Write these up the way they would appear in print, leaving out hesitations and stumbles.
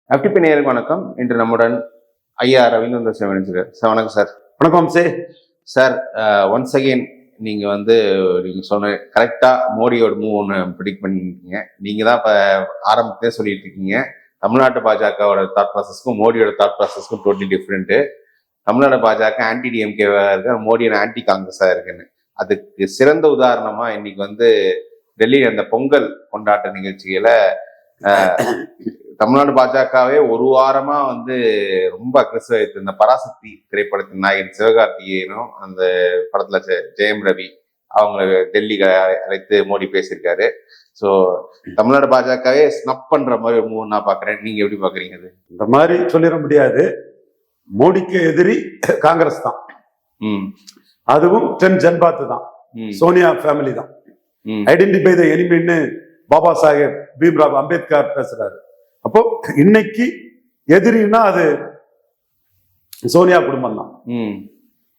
FTP நேயர்களுக்கு வணக்கம். இன்று நம்முடன் ஐயா ரவீந்திர சார் இணைஞ்சிருக்கார். சார் வணக்கம் சார். வணக்கம் சார். ஒன்ஸ் அகெயின் நீங்க சொன்ன கரெக்டா மோடியோட மூவ் ஒன்று ப்ரிடிக்ட் பண்ணிருக்கீங்க. நீங்க தான் இப்போ ஆரம்பத்திலே சொல்லிட்டு இருக்கீங்க, தமிழ்நாட்டு பாஜகவோட தாட் ப்ராசஸ்க்கும் மோடியோட தாட் ப்ராசஸ்க்கும் டோட்டலி டிஃப்ரெண்ட்டு. தமிழ்நாடு பாஜக ஆன்டி டிஎம்கேவா இருக்கு, மோடியோட ஆன்டி காங்கிரஸா இருக்குன்னு. அதுக்கு சிறந்த உதாரணமா இன்னைக்கு டெல்லி அந்த பொங்கல் கொண்டாட்ட நிகழ்ச்சியில தமிழ்நாடு பாஜகவே ஒரு வாரமா ரொம்ப அக்ரெசிவ் ஆயிடுச்சு. இந்த பராசக்தி திரைப்படத்தின் நாயகன் சிவகார்த்திகேயனும் அந்த படத்துல ஜெயம் ரவி அவங்களை டெல்லிக்கு அழைத்து மோடி பேசியிருக்காரு. ஸோ தமிழ்நாடு பாஜகவே ஸ்னப் பண்ற மாதிரி ஒரு மூவ் நான் பாக்குறேன். நீங்க எப்படி பாக்குறீங்க? அது இந்த மாதிரி சொல்லிட முடியாது. மோடிக்கு எதிரி காங்கிரஸ் தான், அதுவும் ஜன்பாத் தான், சோனியா ஃபேமிலி தான். ஐடென்டிஃபை த எனிமின்னு பாபா சாஹேப் பீம்ராவ் அம்பேத்கர் பேசுறாரு. அப்போ இன்னைக்கு எதிரின்னா அது சோனியா குடும்பம் தான்.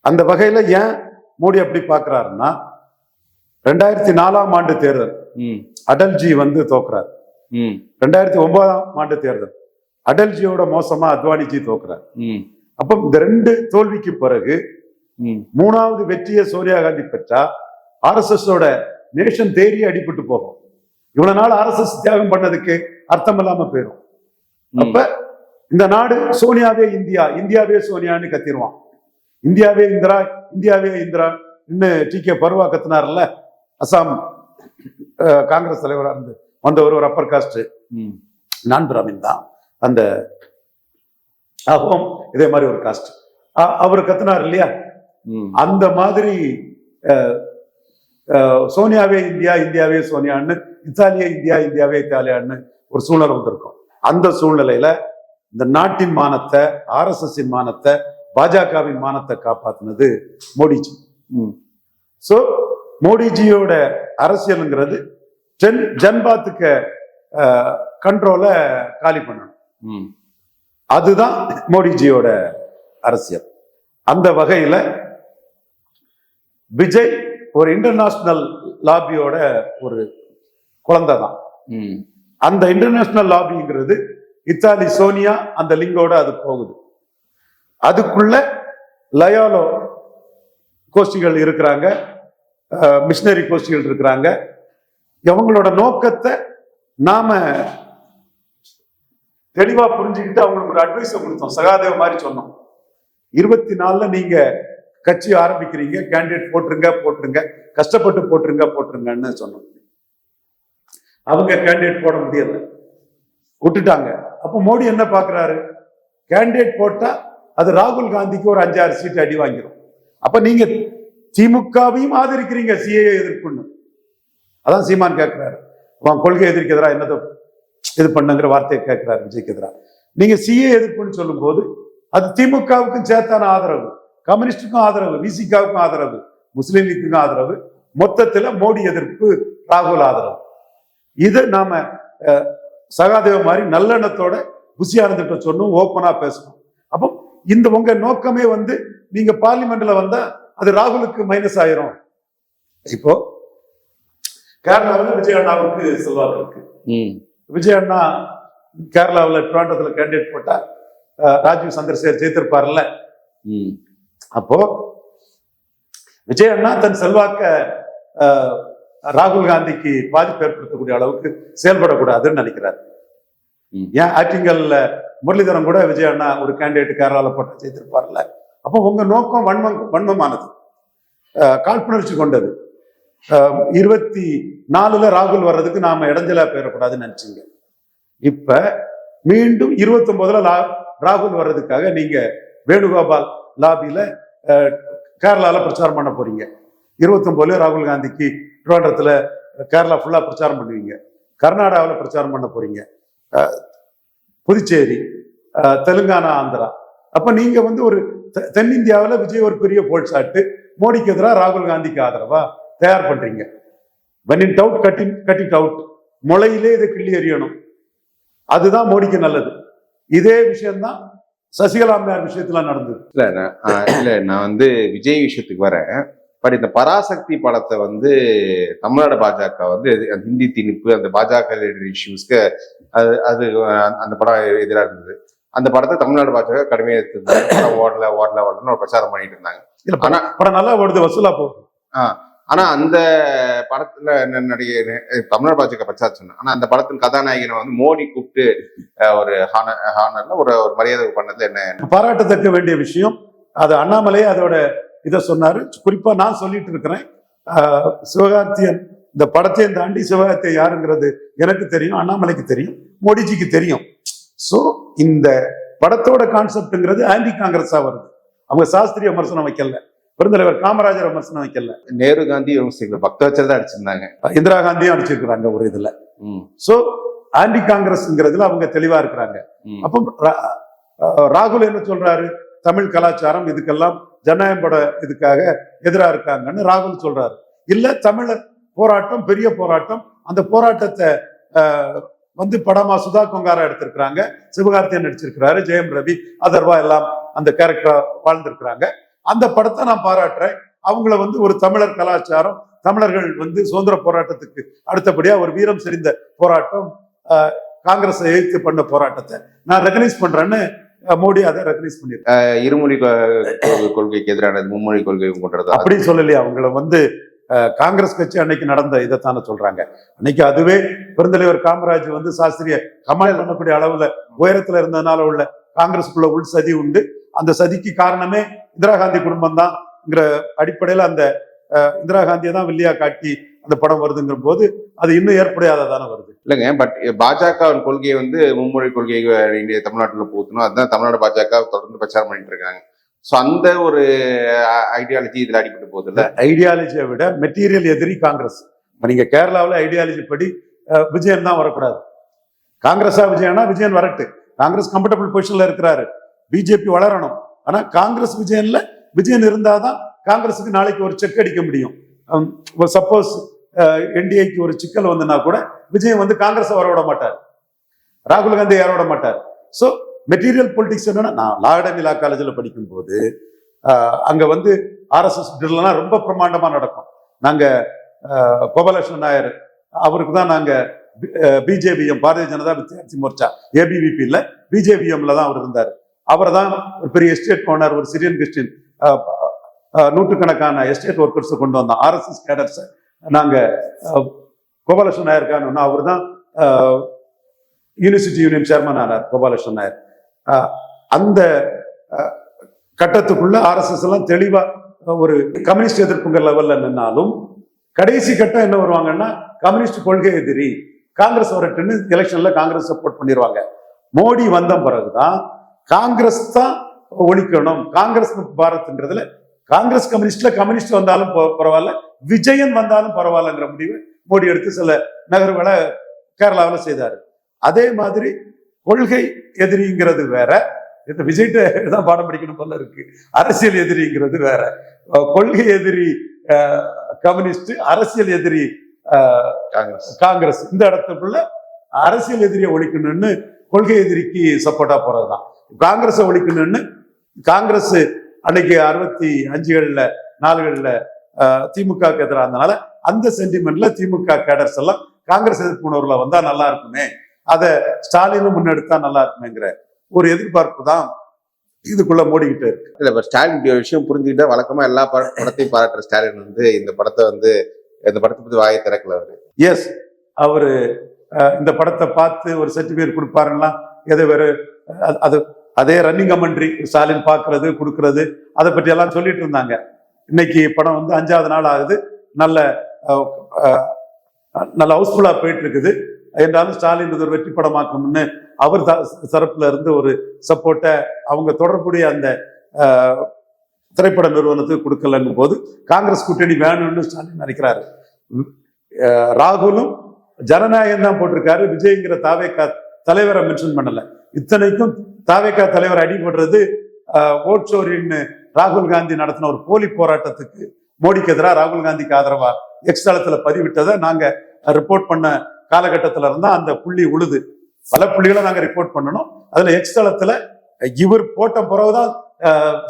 அந்த வகையில ஏன் மோடி அப்படி பாக்குறாருன்னா, 2004ஆம் ஆண்டு தேர்தல் அடல்ஜி தோக்குறாரு. 2009ஆம் ஆண்டு தேர்தல் அடல்ஜியோட மோசமா அத்வானிஜி தோக்குறாரு. அப்போ இந்த ரெண்டு தோல்விக்கு பிறகு மூணாவது வெற்றியை சோனியா காந்தி பெற்றா RSS நேஷன் தேரி அடிபட்டு போகும். இவ்வளவு நாள் RSS தியாகம் பண்ணதுக்கு அர்த்தம் இல்லாம போயிடும். அப்ப இந்த நாடு சோனியாவே இந்தியா, இந்தியாவே சோனியான்னு கத்திடுவான். இந்தியாவே இந்திரா, இந்தியாவே இந்திரா இன்னும் TK பருவா கத்தினார்ல, அசாம் காங்கிரஸ் தலைவராக இருந்து வந்தவர், ஒரு அப்பர் காஸ்ட் நான் பிராமின் தான். அந்த இதே மாதிரி ஒரு காஸ்ட் அவர் கத்தினார் இல்லையா, அந்த மாதிரி சோனியாவே இந்தியா, இந்தியாவே சோனியான்னு, இத்தாலியா இந்தியா, இந்தியாவே இத்தாலியான்னு ஒரு சூழ்நிலை வந்திருக்கும். அந்த சூழ்நிலையில இந்த நாட்டின் மானத்தை, RSSின் மானத்தை, பாஜகவின் மானத்தை காப்பாத்தினது மோடிஜி. சோ மோடிஜியோட அரசியலுங்கிறது ஜன்பாத்துக்கு கண்ட்ரோல காலி பண்ணணும். அதுதான் மோடிஜியோட அரசியல். அந்த வகையில விஜய் ஒரு இன்டர்நேஷனல் லாபியோட ஒரு குழந்தை தான். அந்த இன்டர்நேஷனல் லாபிங்கிறது இத்தாலி சோனியா அந்த லிங்கோட அது போகுது. அதுக்குள்ள லயோலோ கோஷ்டிகள் இருக்கிறாங்க, மிஷினரி கோஷ்டிகள் இருக்கிறாங்க. இவங்களோட நோக்கத்தை நாம தெளிவா புரிஞ்சுக்கிட்டு அவங்களுக்கு ஒரு அட்வைஸை கொடுத்தோம். சகாதேவ மாதிரி சொன்னோம், 24ல நீங்க கட்சி ஆரம்பிக்கிறீங்க, கேண்டிடேட் போட்டுருங்க, கஷ்டப்பட்டு போட்டுருங்கன்னு சொன்னோம். அவங்க கேண்டிடேட் போட முடியல, விட்டுட்டாங்க. அப்ப மோடி என்ன பாக்குறாரு, கேண்டிடேட் போட்டா அது ராகுல் காந்திக்கு ஒரு 5-6 சீட் அடி வாங்கிடும். அப்ப நீங்க திமுகவையும் ஆதரிக்கிறீங்க CAA எதிர்ப்புன்னு. அதான் சீமான் கேட்கிறாரு, அவன் கொள்கை எதிர்க்கு எதிராக என்னதை இது பண்ணுங்கிற வார்த்தையை கேட்கிறாரு விஜய்க்கு எதிராக. நீங்க CAA எதிர்ப்புன்னு சொல்லும் போது அது திமுகவுக்கும் சேர்த்தான ஆதரவு, கம்யூனிஸ்டுக்கும் ஆதரவு, VCKவுக்கும் ஆதரவு, முஸ்லீம் லீக்குக்கும் ஆதரவு, மொத்தத்துல மோடி எதிர்ப்பு, ராகுல் ஆதரவு. இது நாம சகாதேவ மாதிரி நல்லெண்ணத்தோட புசியானந்திட்ட சொன்னோம், ஓப்பனா பேசணும். அப்போ இந்த உங்க நோக்கமே நீங்க பார்லிமெண்ட்ல வந்தா அது ராகுலுக்கு மைனஸ் ஆயிரும். இப்போ கேரளாவில் விஜய் அண்ணாவுக்கு செல்வாக்கு இருக்கு. விஜய் அண்ணா கேரளாவில் ட்ரிவாண்டத்தில் கேண்டிடேட் போட்டா ராஜீவ் சந்திரசேகர் ஜெயித்திருப்பார்ல. அப்போ விஜய் அண்ணா தன் செல்வாக்க ராகுல் காந்திக்கு பாதிப்பு ஏற்படுத்தக்கூடிய அளவுக்கு செயல்படக்கூடாதுன்னு நினைக்கிறார். ஏன் ஆக்டிங்கல்ல முரளிதரன் கூட விஜய் அண்ணா ஒரு கேண்டிடேட் கேரளாவில் போட்ட ஜெயித்திருப்பார்ல. அப்போ உங்க நோக்கம் வன்மமானது, காழ்ப்புணர்ச்சி கொண்டது. 24ல ராகுல் வர்றதுக்கு நாம இடைஞ்சலா போயிடக்கூடாதுன்னு நினைச்சீங்க. இப்ப மீண்டும் 29ல ராகுல் வர்றதுக்காக நீங்க வேணுகோபால் லாபியில கேரளால பிரச்சாரம் பண்ண போறீங்க. 29ல ராகுல் காந்திக்கு ட்ரிவாண்டத்துல கேரளா ஃபுல்லா பிரச்சாரம் பண்ணுவீங்க. கர்நாடகாவில் பிரச்சாரம் பண்ண போறீங்க, புதுச்சேரி, தெலுங்கானா, ஆந்திரா. அப்ப நீங்க ஒரு தென்னிந்தியாவில் விஜய் ஒரு பெரிய போல் சாட்டு, மோடிக்கு எதிராக ராகுல் காந்திக்கு ஆதரவா தயார் பண்றீங்க. when in doubt cut it out, முளையிலே இதை கிள்ளி எறியணும். அதுதான் மோடிக்கு நல்லது. இதே விஷயம்தான் சசிகலா அம்மையார் விஷயத்துல நடந்தது. இல்ல நான் விஜய் விஷயத்துக்கு வரேன். பட் இந்த பராசக்தி படத்தை வந்து தமிழ்நாடு பாஜக வந்து ஹிந்தி திணிப்பு அந்த பாஜக இஷ்யூஸ்க்கு அது அந்த படம் எதிராக இருந்தது. அந்த படத்தை தமிழ்நாடு பாஜக கடுமையாக எடுத்து ஓடலன்னு ஒரு பிரச்சாரம் பண்ணிட்டு இருந்தாங்க. இல்ல படம் நல்லா ஓடுது, வசூலா போகுது. ஆனா அந்த படத்துல நடிகை தமிழ்நாடு பாஜக பிரச்சாரம் சொன்னேன். ஆனா அந்த படத்தின் கதாநாயகனை வந்து மோடி கூப்பிட்டு ஒரு ஹானர்ல ஒரு மரியாதை பண்ணது என்ன பாராட்டத்தக்க வேண்டிய விஷயம். அது அண்ணாமலை அதோட இதை சொன்னாரு. குறிப்பா நான் சொல்லிட்டு இருக்கிறேன், சிவகார்த்தியன் இந்த படத்தையும் தாண்டி சிவகார்த்தியன் யாருங்கிறது எனக்கு தெரியும், அண்ணாமலைக்கு தெரியும், மோடிஜிக்கு தெரியும். சோ இந்த படத்தோட கான்செப்ட்ங்கிறது ஆன்டி காங்கிரஸா வருது. அவங்க சாஸ்திரிய விமர்சனம் வைக்கல, பெருந்தலைவர் காமராஜர் விமர்சனம் வைக்கல, நேரு காந்தி விமர்சிக்கல, பக்தவச்சல் தான் அடிச்சிருந்தாங்க, இந்திரா காந்தியும் அடிச்சிருக்கிறாங்க ஒரு இதுல. சோ ஆன்டி காங்கிரஸ்ங்கிறதுல அவங்க தெளிவா இருக்கிறாங்க. அப்போ ராகுல் என்ன சொல்றாரு, தமிழ் கலாச்சாரம் இதுக்கெல்லாம் ஜனநாயகம் பட இதுக்காக எதிராக இருக்காங்கன்னு ராகுல் சொல்றாரு. இல்ல தமிழர் போராட்டம் பெரிய போராட்டம், அந்த போராட்டத்தை வந்து படமா சுதா கொங்காரா எடுத்திருக்கிறாங்க, சிவகார்த்தியன் நடிச்சிருக்கிறாரு, ஜெயம் ரவி, அதர்வா எல்லாம் அந்த கேரக்டரா வாழ்ந்திருக்கிறாங்க. அந்த படத்தை நான் பாராட்டுறேன். அவங்கள வந்து ஒரு தமிழர் கலாச்சாரம், தமிழர்கள் வந்து சுதந்திர போராட்டத்துக்கு அடுத்தபடியா ஒரு வீரம் செறிந்த போராட்டம், காங்கிரஸை எதிர்த்து பண்ண போராட்டத்தை நான் ரெகனைஸ் பண்றேன்னு மோடி அதை ரெகனைஸ் பண்ணிருக்காரு. இருமொழி கொள்கைக்கு எதிரானது மும்மொழி கொள்கை கொண்டது அப்படின்னு சொல்லலையே. அவங்கள வந்து காங்கிரஸ் கட்சி அன்னைக்கு நடந்த இதைத்தானே சொல்றாங்க. அன்னைக்கு அதுவே பெருந்தலைவர் காமராஜ் வந்து சாஸ்திரிய கமால் பண்ணக்கூடிய அளவுல உயரத்துல இருந்ததுனால உள்ள காங்கிரஸுக்குள்ள உள் சதி உண்டு. அந்த சதிக்கு காரணமே இந்திரா காந்தி குடும்பம் தான்ங்கிற அடிப்படையில அந்த இந்திரா காந்தியை தான் வில்லியா காட்டி அந்த படம் வருதுங்கிற போது அது இன்னும் ஏற்படையாததானே வருது. இல்லைங்க, பட் பாஜக கொள்கையை வந்து மும்மொழி கொள்கையை இந்திய தமிழ்நாட்டில் போத்தணும், அதுதான் தமிழ்நாடு பாஜக தொடர்ந்து பிரச்சாரம் பண்ணிட்டு இருக்காங்க. ஸோ அந்த ஒரு ஐடியாலஜி இதில் அடிபட்டு போகுது இல்லை? ஐடியாலஜியை விட மெட்டீரியல் எதிரி காங்கிரஸ். நீங்க கேரளாவில் ஐடியாலஜி படி விஜயன் தான் வரக்கூடாது. காங்கிரஸா விஜயனா விஜயன் வரட்டு, காங்கிரஸ் கம்ஃபர்டபுள் பொசிஷன்ல இருக்கிறாரு, பிஜேபி வளரணும். ஆனா காங்கிரஸ் விஜயன்ல விஜயன் இருந்தாதான் காங்கிரஸுக்கு நாளைக்கு ஒரு செக் அடிக்க முடியும். சப்போஸ் என்டிஏக்கு ஒரு சிக்கல் வந்துன்னா கூட விஜயன் வந்து காங்கிரஸை வரவிட மாட்டார், ராகுல் காந்தி யார விட மாட்டார். ஸோ மெட்டீரியல் பொலிட்டிக்ஸ் என்னன்னா, நான் லா அகாடமி லா காலேஜில் படிக்கும் போது அங்க வந்து ஆர்எஸ்எஸ் ட்ரில்லாம் ரொம்ப பிரமாண்டமா நடக்கும். நாங்க கோபாலகிருஷ்ணன் நாயர் அவருக்கு தான் நாங்க பிஜேபிஎம் பாரதிய ஜனதா வித்யார்த்தி மோர்ச்சா ஏபிவிபி இல்ல பிஜேபிஎம்ல தான் அவர் இருந்தார். அவரை தான் ஒரு பெரிய எஸ்டேட் ஓனர், ஒரு சிரியன் கிறிஸ்டின் நூற்றுக்கணக்கான எஸ்டேட் ஒர்க்கர்ஸை கொண்டு வந்தோம். ஆர்எஸ்எஸ் கேடர்ஸை நாங்க கோபாலகிருஷ்ணன் நாயர் காணோம்னா அவர் தான் யூனிவர்சிட்டி யூனியன் சேர்மன் ஆனார் கோபாலகிருஷ்ணன் நாயர். அந்த கட்டத்துக்குள்ள ஆர்எஸ்எஸ் எல்லாம் தெளிவா ஒரு கம்யூனிஸ்ட் எதிர்ப்புங்கிற லெவல்ல நின்னாலும் கடைசி கட்டம் என்ன வருவாங்கன்னா, கம்யூனிஸ்ட் கொள்கை எதிரி காங்கிரஸ் வரட்டுன்னு எலெக்ஷன்ல காங்கிரஸ் சப்போர்ட் பண்ணிடுவாங்க. மோடி வந்த பிறகுதான் காங்கிரஸ் தான் ஒழிக்கணும், காங்கிரஸ் பாரத்ன்றதுல காங்கிரஸ் கம்யூனிஸ்ட் வந்தாலும் பரவாயில்ல, விஜயன் வந்தாலும் பரவாயில்லங்கிற முடிவு மோடி எடுத்து சில நகர்வுகளை கேரளாவில் செய்தாரு. அதே மாதிரி கொள்கை எதிரிங்கிறது வேற, இந்த விஜய்கிட்ட தான் பாடம் படிக்கணும் போல இருக்கு. அரசியல் எதிரிங்கிறது வேற. கொள்கை எதிரி கம்யூனிஸ்ட், அரசியல் எதிரி காங்கிரஸ். இந்த இடத்துக்குள்ள அரசியல் எதிரியை ஒழிக்கணும்னு கொள்கை எதிரிக்கு சப்போர்ட்டா போறதுதான். காங்கிரஸை ஒழிக்கணும்னு காங்கிரஸ் அன்னைக்கு 65களில் 4களில் திமுக எதிராக இருந்தனால அந்த சென்டிமெண்ட்ல திமுக கேடர்ஸ் எல்லாம் காங்கிரஸ் எதிர்ப்பு உணர்வுல வந்தா நல்லா இருக்குமே, அதை ஸ்டாலினும் முன்னெடுத்தா நல்லா இருக்குமேங்கிற ஒரு எதிர்பார்ப்பு தான் இதுக்குள்ள மூடிக்கிட்டு இருக்கு. இல்ல ஸ்டாலின் விஷயம் புரிஞ்சுக்கிட்டா வழக்கமா எல்லா படத்தையும் பாராட்டுற ஸ்டாலின் வந்து இந்த படத்தை பத்தி வாயை திறக்கல அவரு. எஸ், அவரு இந்த படத்தை பார்த்து ஒரு சர்டிபிகேட் கொடுப்பாருன்னா எதை வேறு அது அதே ரன்னிங் கமெண்ட்ரி ஸ்டாலின் பார்க்கறது கொடுக்கறது அதை பற்றி எல்லாம் சொல்லிட்டு இருந்தாங்க. இன்னைக்கு படம் வந்து 5வது நாள் ஆகுது, நல்ல ஹவுஸ்ஃபுல்லா போயிட்டு இருக்குது. என்றாலும் ஸ்டாலின் இது ஒரு வெற்றி படமாக்கணும்னு அவர் தரப்புல இருந்து ஒரு சப்போர்ட்டை அவங்க தொடர்புடைய அந்த திரைப்பட நிறுவனத்துக்கு கொடுக்கலங்கும் போது காங்கிரஸ் கூட்டணி வேணும்னு ஸ்டாலின் நினைக்கிறாரு. ராகுலும் ஜனநாயகம் தான் போட்டிருக்காரு, விஜய்ங்கிற தாவேகா தலைவரை மென்ஷன் பண்ணல. இத்தனைக்கும் தாவேகா தலைவர் அடிபடுறது ஓட்சோரின்னு ராகுல் காந்தி நடத்தின ஒரு போலி போராட்டத்துக்கு மோடிக்கு எதிராக ராகுல் காந்திக்கு ஆதரவா எக்ஸ் தளத்துல பதிவிட்டதை நாங்க ரிப்போர்ட் பண்ண காலகட்டத்துல இருந்தா அந்த புள்ளி உழுது. பல புள்ளிகளை நாங்க ரிப்போர்ட் பண்ணணும். அதுல எக்ஸ் தளத்துல இவர் போட்ட பிறகுதான்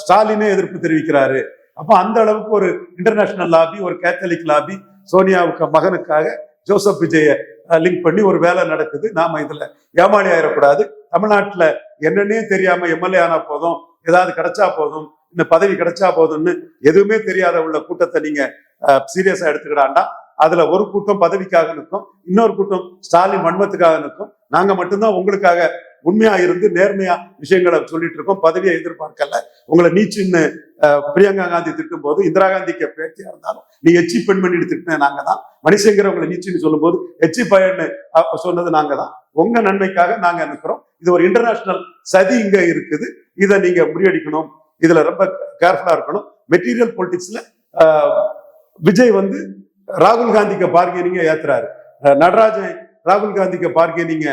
ஸ்டாலினே எதிர்ப்பு தெரிவிக்கிறாரு அப்ப அந்த அளவுக்கு ஒரு இன்டர்நேஷனல் லாபி, ஒரு கேத்தலிக் லாபி சோனியாவுக்கு மகனுக்காக ஜோசப் விஜய லிங்க் பண்ணி ஒரு வேலை நடக்குது. நாம இதுல ஏமாளி ஆயிடக்கூடாது. தமிழ்நாட்டுல என்னன்னே தெரியாம எம்எல்ஏ ஆனா போதும், ஏதாவது கிடைச்சா போதும், இந்த பதவி கிடைச்சா போதும்னு எதுவுமே தெரியாத உள்ள கூட்டத்தை நீங்க சீரியஸா எடுத்துக்கிடாண்டா. அதுல ஒரு கூட்டம் பதவிக்காக நிற்கும், இன்னொரு கூட்டம் ஸ்டாலின் வன்மத்துக்காக நிற்கும். நாங்க மட்டும்தான் உங்களுக்காக உண்மையா இருந்து நேர்மையா விஷயங்களை சொல்லிட்டு இருக்கோம். பதவியை எதிர்பார்க்கல. உங்களை நீச்சுன்னு பிரியங்கா காந்தி திட்டும் போது, இந்திரா காந்திக்கு பேட்டியா இருந்தாலும் நீ எச்சி பெண்மணி திட்டின நாங்க தான். மணிசங்கர் உங்களை நீச்சுன்னு சொல்லும் போது எச்சி பையன்னு சொன்னது நாங்க தான். உங்க நன்மைக்காக நாங்க நிற்கிறோம். இது ஒரு இன்டர்நேஷனல் சதி இங்க இருக்குது. இதை நீங்க முறியடிக்கணும். இதுல ரொம்ப கேர்ஃபுல்லா இருக்கணும். மெட்டீரியல் பொலிட்டிக்ஸ்ல விஜய் வந்து ராகுல் காந்திக்கு பார்கெனிங்க ஏத்துறாரு. நடராஜன் ராகுல் காந்திக்கு பார்கெனிங்க,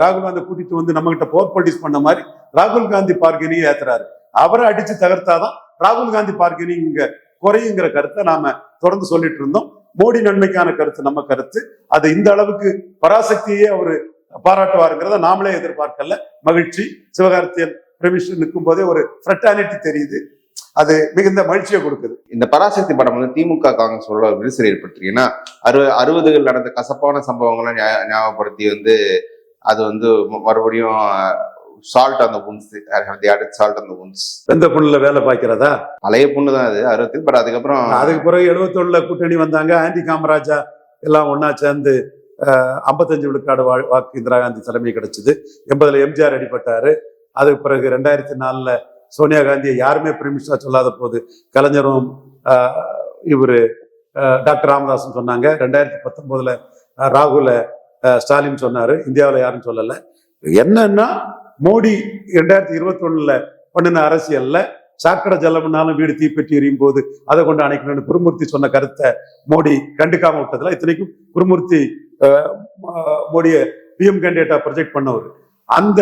ராகுல் காந்தி கூட்டிட்டு வந்து நம்ம கிட்ட போர் பொலிட்டிக்ஸ் பண்ண மாதிரி ராகுல் காந்தி பார்கெனிங் ஏத்துறாரு. அவரை அடிச்சு தகர்த்தாதான் ராகுல் காந்தி பார்கெனிங் இங்க குறையுங்கிற கருத்தை நாம தொடர்ந்து சொல்லிட்டு இருந்தோம். மோடி நன்மைக்கான கருத்து நம்ம கருத்து. அது இந்த அளவுக்கு பராசக்தியே அவரு பாராட்டுவாருங்கிறத நாமளே எதிர்பார்க்கல. மகிழ்ச்சி. சிவகார்த்தியன் பிரமிஷன் நிற்கும் போதே ஒரு ஃப்ரெட்டாலிட்டி தெரியுது. அது மிகுந்த மகிழ்ச்சியை கொடுக்குது. இந்த பராசக்தி படம் வந்து திமுக காங்கிரஸ் விரிசல் ஏற்பட்டிருக்கு. ஏன்னா 60கள் நடந்த கசப்பான சம்பவங்களை ஞாபகப்படுத்தி வந்து அது வந்து மறுபடியும் சால்ட் அந்த புண்ஸ், சால்ட் அந்த புண்ஸ். எந்த புண்ணுல வேலை பார்க்கிறதா? பழைய புண்ணு தான் அது 60. பட் அதுக்கு பிறகு 71 கூட்டணி வந்தாங்க. ஆண்டி காமராஜா எல்லாம் ஒன்னா சேர்ந்து 55 விழுக்காடு வாக்கு இந்திரா காந்தி தலைமை கிடைச்சது. 80ல் எம்ஜிஆர் அடிபட்டாரு. அதுக்கு பிறகு 2004 சோனியா காந்தியை யாருமே பிரிமிஷா சொல்லாத போது கலைஞரும் இவரு டாக்டர் ராமதாஸும் சொன்னாங்க. 2019 ராகுல ஸ்டாலின் சொன்னாரு. இந்தியாவில் யாரும் சொல்லல. என்னன்னா மோடி 2021 பண்ணின அரசியல்ல சாக்கடை ஜலம்னாலும் வீடு தீப்பெட்டி எரியும் போது அதை கொண்டு அணைக்கணும்னு குருமூர்த்தி சொன்ன கருத்தை மோடி கண்டுக்காம விட்டதுல, இத்தனைக்கும் குருமூர்த்தி மோடிய பிஎம் கேண்டிடேட்டா ப்ரொஜெக்ட் பண்ணவர். அந்த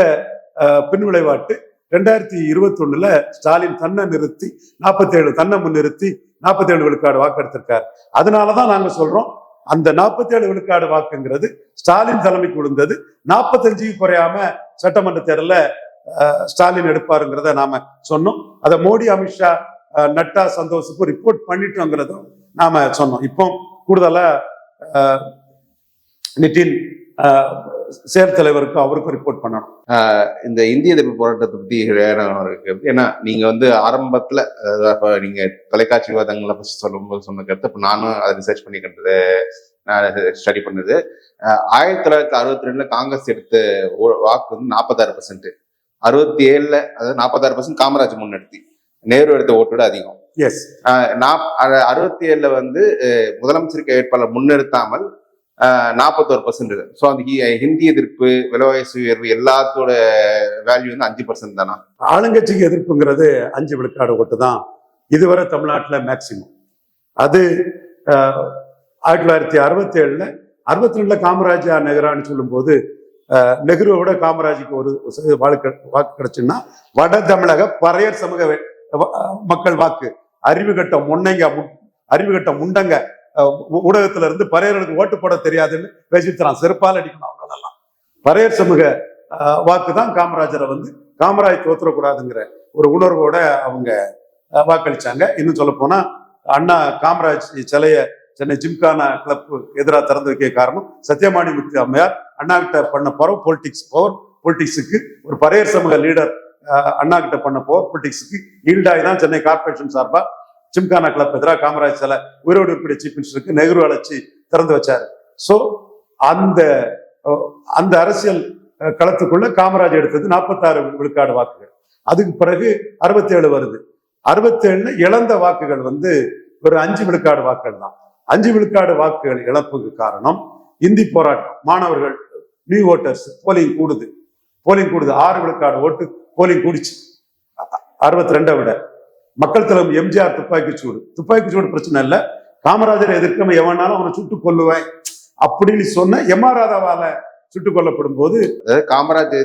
பின்விளைவாட்டு 2021 ஸ்டாலின் தன்னை நிறுத்தி 47 தன்னை முன்னிறுத்தி 47 விழுக்காடு வாக்கு எடுத்திருக்காரு. அதனாலதான் நாங்க சொல்றோம் அந்த 47 விழுக்காடு வாக்குங்கிறது ஸ்டாலின் தலைமைக்கு விழுந்தது. 45 குறையாம சட்டமன்ற தேர்தல ஸ்டாலின் எடுப்பாருங்கிறத நாம சொன்னோம். அதை மோடி, அமித்ஷா, நட்டா, சந்தோஷுக்கு ரிப்போர்ட் பண்ணிட்டோங்கிறதும் நாம சொன்னோம். இப்போ கூடுதலா நிதின் செயல் தலைவருக்கு அவருக்கும் ரிப்போர்ட் பண்ணணும். இந்த இந்திய எதிர்ப்பு போராட்டத்தை பத்தி இருக்கு. ஏன்னா நீங்க வந்து ஆரம்பத்துல நீங்க தொலைக்காட்சி விவாதங்களை சொல்லும்போது சொன்ன கருத்து இப்ப நானும் அதை ரிசர்ச் பண்ணிக்கிட்டது, நான் ஸ்டடி பண்ணது. 1962 காங்கிரஸ் எடுத்த வாக்கு வந்து 46%. 67 அதாவது 46% காமராஜ் முன்னெடுத்தி, நேரு எடுத்த ஓட்டோட அதிகம். 67 வந்து முதலமைச்சருக்கு வேட்பாளர் முன்னெடுத்தாமல் 41%. ஸோ அந்த ஹிந்தி எதிர்ப்பு, விலைவாசி உயர்வு எல்லாத்தோட வேல்யூ வந்து 5% தானா? ஆளுங்கட்சிக்கு எதிர்ப்புங்கிறது 5 விழுக்காடு ஓட்டு தான் இதுவரை தமிழ்நாட்டில் மேக்சிமம். அது 1967 62 காமராஜா நெஹ்ரான்னு சொல்லும் போது நெஹ்ருவை விட காமராஜுக்கு ஒரு வாக்கு கிடைச்சுன்னா வட தமிழக பறையர் சமூக மக்கள் வாக்கு அறிவுகட்ட முண்டங்க ஊடகத்துல இருந்து பறையர்களுக்கு ஓட்டு போட தெரியாதுன்னு பேசித்தான் செருப்பால் அடிக்கணும். அவங்களெல்லாம் பறையர் சமூக வாக்கு தான் காமராஜரை வந்து காமராஜ் தோத்துறக்கூடாதுங்கிற ஒரு உணர்வோட அவங்க வாக்களிச்சாங்க. இன்னும் சொல்ல போனா அண்ணா காமராஜ் சிலைய சென்னை ஜிம்கானா கிளப் எதிராக திறந்து வைக்க காரணம் சத்யமாணி முத்து அம்மையார் அண்ணா கிட்ட பண்ண பவர் பொலிட்டிக்ஸுக்கு ஒரு பறையர் சமூக லீடர் அண்ணா கிட்ட பண்ண பவர் பொலிட்டிக்ஸுக்கு ஈல்டாய் தான் சென்னை கார்பரேஷன் சார்பா ஜிம்கானா கிளப் எதிராக காமராஜ் சிலை உயிரோடு இருக்கக்கூடிய சீஃப் மினிஸ்டருக்கு நெஹ்ரு அழைச்சி திறந்து வச்சாரு. ஸோ அந்த அரசியல் களத்துக்குள்ள காமராஜ் எடுத்தது 46 விழுக்காடு வாக்குகள். அதுக்கு பிறகு 67 வருது. 67 இழந்த வாக்குகள் வந்து ஒரு 5 விழுக்காடு வாக்குகள் தான். 5 விழுக்காடு வாக்குகள் இழப்புக்கு காரணம் இந்தி போராட்டம். மாணவர்கள் நியூ ஓட்டர்ஸ் போலிங் கூடுது. 6 விழுக்காடு ஓட்டு போலிங் கூடிச்சு 62 விட. மக்கள் தலைவர் எம்ஜிஆர் துப்பாக்கி சூடு பிரச்சனை இல்லை, காமராஜரை எதிர்க்காம எவனாலும் அவனை சுட்டுக் கொல்லுவேன் அப்படின்னு சொன்ன எம்ஆர் ராதாவால சுட்டுக் கொல்லப்படும் போது காமராஜ்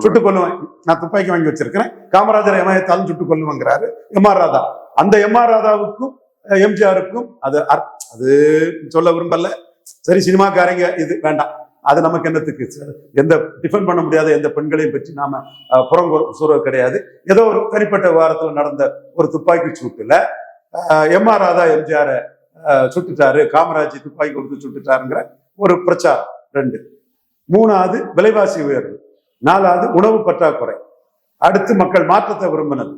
சுட்டுக் கொல்லுவேன், நான் துப்பாக்கி வாங்கி வச்சிருக்கிறேன், காமராஜரை எமயத்தாலும் சுட்டுக் கொல்லுவேங்கிறாரு எம்ஆர் ராதா. அந்த எம்ஆர் ராதாவுக்கும் எம்ஜிஆருக்கும் அது சொல்ல விரும்பல, சரி சினிமாக்காரங்க இது வேண்டாம், அது நமக்கு என்னத்துக்கு எந்த டிஃபெண்ட் பண்ண முடியாத எந்த பெண்களையும் பற்றி நாம புறம் சூறது கிடையாது. ஏதோ ஒரு தனிப்பட்ட விவகாரத்தில் நடந்த ஒரு துப்பாக்கி சூட்டுல எம்.ஆர். ராதா எம்ஜிஆர் சுட்டுட்டாரு, காமராஜ் துப்பாக்கி கொடுத்து சுட்டுட்டாருங்கிற ஒரு பிரச்சாரம் 2. 3வது விலைவாசி உயர்வு. 4வது உணவு பற்றாக்குறை. அடுத்து மக்கள் மாற்றத்தை விரும்பினது.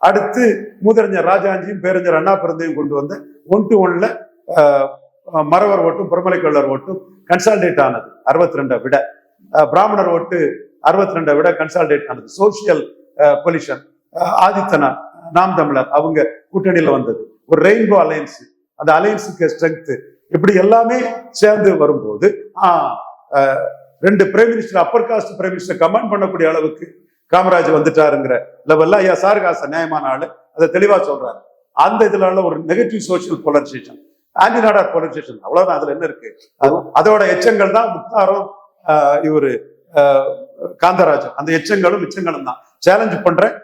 அடுத்து மூதறிஞர் ராஜாஞ்சியும் பேரறிஞர் அண்ணா பிறந்தையும் கொண்டு வந்த 1-to-1ல மறவர் ஓட்டும் புறமலைக்கொள்ளர் ஓட்டும் கன்சால்டேட் ஆனது 62 விட, பிராமணர் ஓட்டு 62 விட கன்சால்டேட் ஆனது. சோசியல் பொலிஷன் ஆதித்தனா நாம் தமிழர் அவங்க கூட்டணியில வந்தது. ஒரு ரெயின்போ அலையன்ஸ், அந்த அலையன்ஸுக்கு ஸ்ட்ரென்த், இப்படி எல்லாமே சேர்ந்து வரும்போது 2 prime minister upper caste prime minister command பண்ணக்கூடிய அளவுக்கு காமராஜ் வந்துட்டாருங்கிற லெவல்ல ஐயா சாருகாச நியாயமான ஆளு அதை தெளிவா சொல்றாரு. அந்த இதுல ஒரு negative social polarisation, anti Nadar polarisation, அவ்வளவுதான். அதுல என்ன இருக்கு? அதோட எச்சங்கள் தான் முக்தாரும் இவரு காந்தராஜன். அந்த எச்சங்களும் மிச்சங்களும் தான் சேலஞ்ச் பண்றேன்.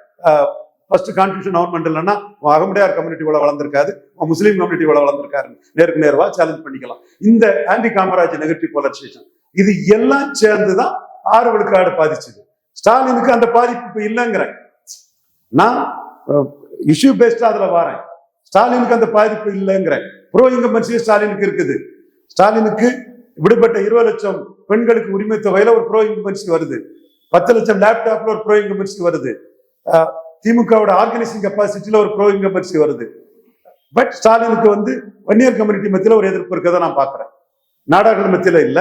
ஃபர்ஸ்ட் கான்ஸ்டியூஷன் கவர்மெண்ட் இல்லைன்னா அகமுடையார் கம்யூனிட்டி இவ்வளவு வளர்ந்திருக்காது, முஸ்லீம் கம்யூனிட்டி இவ்வளவு வளர்ந்திருக்காரு. நேருக்கு நேர்வா சேலஞ்ச் பண்ணிக்கலாம். இந்த ஆன்டி காமராஜ் நெகட்டிவ் போலரைசேஷன் இது எல்லாம் சேர்ந்துதான் 6 விழுக்காடு பாதிச்சது. ஸ்டாலினுக்கு அந்த பாதிப்பு இல்லைங்கிறேன். நான் இஷ்யூ பேஸ்டா அதுல வரேன். ஸ்டாலினுக்கு அந்த பாதிப்பு இல்லைங்கிறேன். ப்ரோ இன்கம்பன்சி ஸ்டாலினுக்கு இருக்குது. ஸ்டாலினுக்கு விடுபட்ட 20 லட்சம் பெண்களுக்கு உரிமை தொகையில ஒரு ப்ரோ இன்கம்பன்சி வருது. 10 லட்சம் லேப்டாப்ல ஒரு ப்ரோ இன்கம்பன்சி வருது. திமுகவோட ஆர்கனைசிங் கெப்பாசிட்டியில ஒரு ப்ரோ இன்கம்பன்சி வருது. பட் ஸ்டாலினுக்கு வன்னியர் கம்யூனிட்டி மத்தியில ஒரு எதிர்ப்பு இருக்கதான் நான் பாக்குறேன். நாடார்கள் மத்தியில இல்ல,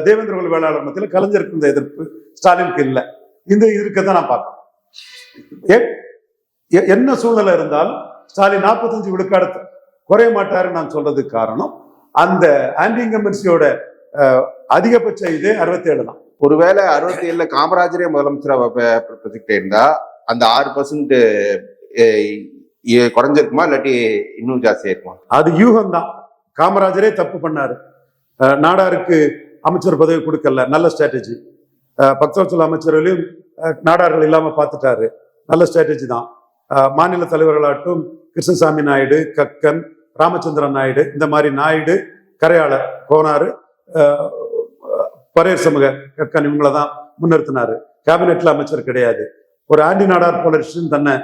தேவேந்திர குல வேளாளர் மத்தியில கலைஞருக்கு இந்த எதிர்ப்பு ஸ்டாலினுக்கு இல்லை. இந்த இருக்கதான் நான் பார்க்கிறேன். என்ன சூழ்நிலை இருந்தாலும் ஸ்டாலின் 45 விழுக்காடு குறைய மாட்டாருன்னு நான் சொல்றதுக்கு காரணம் அந்த ஆன்டி இன்கம்பன்சியோட அதிகபட்ச இதே 67 தான். ஒருவேளை 67ல காமராஜரே முதலமைச்சரா ப்ரொஜெக்ட் இருந்தா அந்த 6% குறைஞ்சிருக்குமா, இல்லாட்டி இன்னும் ஜாஸ்தியா இருக்குமா? அது யூகம் தான். காமராஜரே தப்பு பண்ணாரு. நாடாருக்கு அமைச்சர் பதவி கொடுக்கல, நல்ல ஸ்ட்ராட்டஜி. பக்தவச்சல் அமைச்சர்களையும் நாடார்கள் இல்லாம பார்த்துட்டாரு, நல்ல ஸ்ட்ராட்டஜி தான். மாநில தலைவர்களாட்டும் கிருஷ்ணசாமி நாயுடு, கக்கன், ராமச்சந்திரன் நாயுடு, இந்த மாதிரி நாயுடு, கரையாளர், கோனாரு, பரையர் சமூக கக்கன் இவங்களதான் முன்னிறுத்தினாரு. கேபினெட்ல அமைச்சர் கிடையாது. ஒரு ஆன்டி நாடார் போலரைசேஷன் தன்னை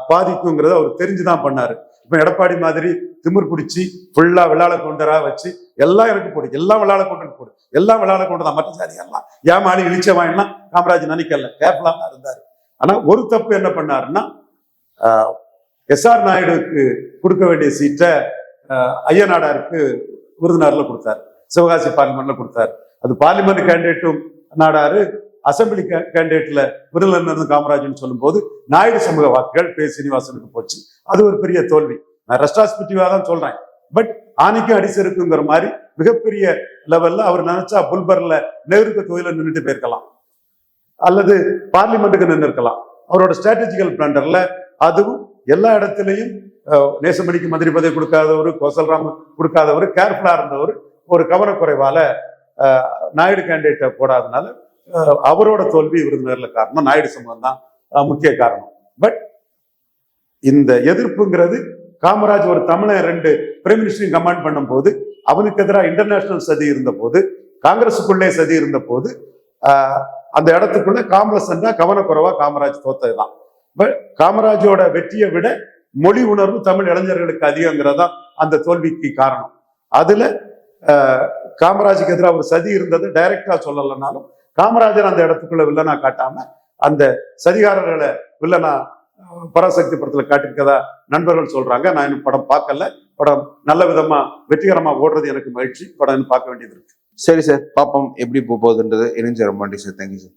பாதிக்குங்கிறத அவர் தெரிஞ்சுதான் பண்ணாரு. இப்ப எடப்பாடி மாதிரி திமிர் பிடிச்சி ஃபுல்லா விளாட கொண்டரா வச்சு எல்லாம் எனக்கு போடு, எல்லாம் விளாட கொண்டு போடு, எல்லாம் விளாட கொண்டுதான் மற்ற ஜாதி எல்லாம் ஏமாளி இழிச்ச வாங்கினா காமராஜ் நினைக்கல, கேப்லாம் தான் இருந்தாரு. ஆனா ஒரு தப்பு என்ன பண்ணாருன்னா, எஸ்ஆர் நாயுடுக்கு கொடுக்க வேண்டிய சீட்டை ஐயநாடாருக்கு விருதுநகர்ல கொடுத்தாரு, சிவகாசி பார்லிமெண்ட்ல கொடுத்தாரு. அது பார்லிமெண்ட் கேண்டிடேட்டும் நாடாரு, அசம்பிளி கேண்டிடேட்ல விருதுநகர் காமராஜ் சொல்லும் போது நாயுடு சமூக வாக்குகள் பே சீனிவாசனுக்கு போச்சு. அது ஒரு பெரிய தோல்வி. நான் ரெஸ்ட்ராஸ்பெக்டிவா தான் சொல்றேன். பட் ஆணைக்கும் அடிசருக்குங்கிற மாதிரி மிகப்பெரிய லெவல்ல அவர் நினைச்சா புல்பர்ல நேருக்கு தொழில நின்றுட்டு போயிருக்கலாம், அல்லது பார்லிமெண்ட்டுக்கு நின்று இருக்கலாம். அவரோட ஸ்ட்ராட்டஜிக்கல் பிளாண்டர்ல அதுவும் எல்லா இடத்திலையும் நேசமணிக்கு மந்திரி பதவி கொடுக்காதவர், கோசல்ராம் கொடுக்காதவர், கேர்ஃபுல்லா இருந்தவர், ஒரு கவனக்குறைவால நாயுடு கேண்டிடேட்டை போடாதனால அவரோட தோல்வி விருதுநகர்ல காரணம். நாயுடு சமூகம் தான் முக்கிய காரணம். பட் இந்த எதிர்ப்புங்கிறது காமராஜ் ஒரு தமிழன் 2 பிரைம் மினிஸ்டரையும் கமாண்ட் பண்ணும் போது, அவனுக்கு எதிராக இன்டர்நேஷனல் சதி இருந்த போது, காங்கிரஸுக்குள்ளே சதி இருந்த போது, அந்த இடத்துக்குள்ள காமராஜ் கவனக்குறைவா காமராஜ் தோத்ததுதான். பட் காமராஜோட வெற்றியை விட மொழி உணர்வு தமிழ் இளைஞர்களுக்கு அதிகங்கிறதா அந்த தோல்விக்கு காரணம். அதுல காமராஜுக்கு எதிராக ஒரு சதி இருந்தது டைரக்டா சொல்லலைனாலும் காமராஜர் அந்த இடத்துக்குள்ள வில்லனா காட்டாம அந்த சதிகாரர்களை வில்லனா பராசக்தி படத்துல காட்டிருக்கதா நண்பர்கள் சொல்றாங்க. நான் இன்னும் படம் பார்க்கல. படம் நல்ல விதமா வெற்றிகரமா ஓடுறது எனக்கு மகிழ்ச்சி. படம் பார்க்க வேண்டியது இருக்கு. சரி சார், பாப்போம் எப்படி போகுதுன்றது. இணைஞ்ச ரொம்ப நன்றி சார். Thank you sir.